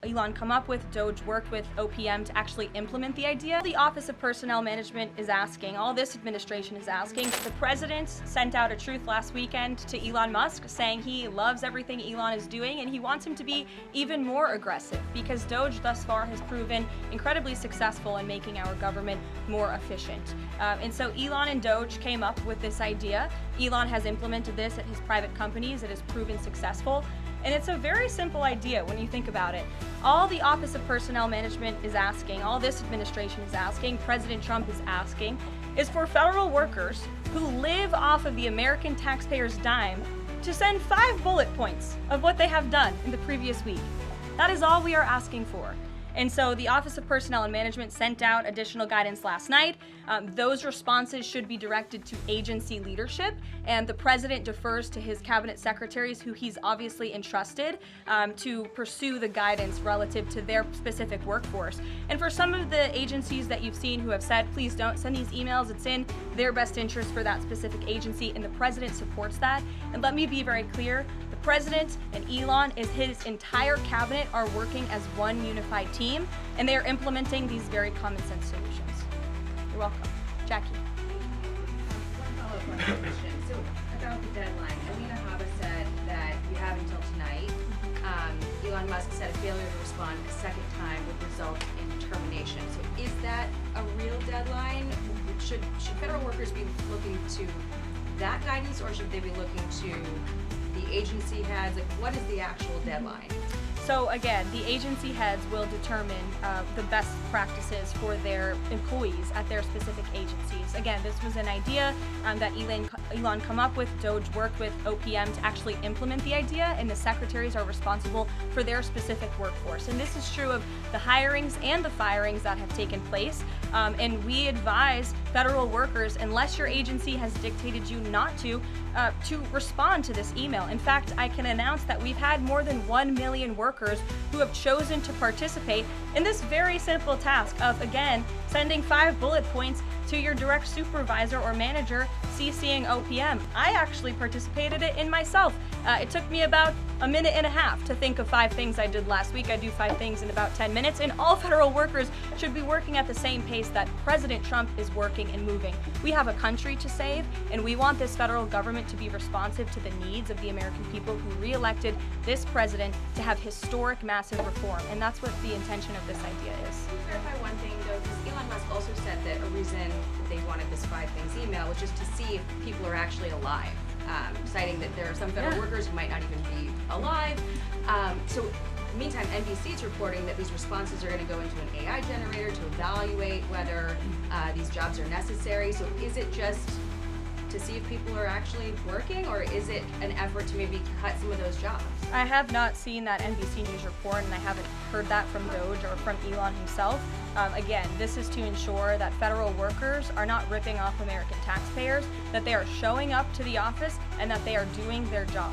Elon come up with. Doge worked with OPM to actually implement the idea. The Office of Personnel Management is asking, all this administration is asking, the president sent out a truth last weekend to Elon Musk saying he loves everything Elon is doing and he wants him to be even more aggressive because Doge thus far has proven incredibly successful in making our government more efficient. And so Elon and Doge came up with this idea. Elon has implemented this at his private companies. It has proven successful. And it's a very simple idea when you think about it. All the Office of Personnel Management is asking, all this administration is asking, President Trump is asking, is for federal workers who live off of the American taxpayers' dime to send 5 bullet points of what they have done in the previous week. That is all we are asking for. And so the Office of Personnel and Management sent out additional guidance last night. Those responses should be directed to agency leadership, and the president defers to his cabinet secretaries, who he's obviously entrusted to pursue the guidance relative to their specific workforce. And for some of the agencies that you've seen who have said, please don't send these emails, it's in their best interest for that specific agency, and the president supports that. And let me be very clear, the president and Elon is his entire cabinet are working as one unified team, and they are implementing these very common sense solutions. You're welcome. Jackie. One follow-up question. So about the deadline, Alina Habba said that you have until tonight. Elon Musk said a failure to respond a second time would result in termination. So is that a real deadline? Should federal workers be looking to that guidance, or should they be looking to the agency heads? Like, what is the actual deadline? So again, the agency heads will determine the best practices for their employees at their specific agencies. Again, this was an idea that Elon come up with. Doge worked with OPM to actually implement the idea, and the secretaries are responsible for their specific workforce. And this is true of the hirings and the firings that have taken place. And we advise federal workers, unless your agency has dictated you not to respond to this email. In fact, I can announce that we've had more than 1 million workers who have chosen to participate in this very simple task of, again, sending 5 bullet points to your direct supervisor or manager, CCing OPM. I actually participated in myself. It took me about a minute and a half to think of 5 things I did last week. I do 5 things in about 10 minutes, and all federal workers should be working at the same pace that President Trump is working and moving. We have a country to save, and we want this federal government to be responsive to the needs of the American people who re-elected this president to have historic, massive reform, and that's what the intention of this idea is. Can you clarify one thing, though? Because Elon Musk also said that a reason they wanted this 5 things email was just to see if people are actually alive, citing that there are some federal workers who might not even be alive. So in the meantime, NBC is reporting that these responses are going to go into an AI generator to evaluate whether these jobs are necessary. So is it just to see if people are actually working, or is it an effort to maybe cut some of those jobs? I have not seen that NBC News report, and I haven't heard that from Doge or from Elon himself. Again, this is to ensure that federal workers are not ripping off American taxpayers, that they are showing up to the office, and that they are doing their job.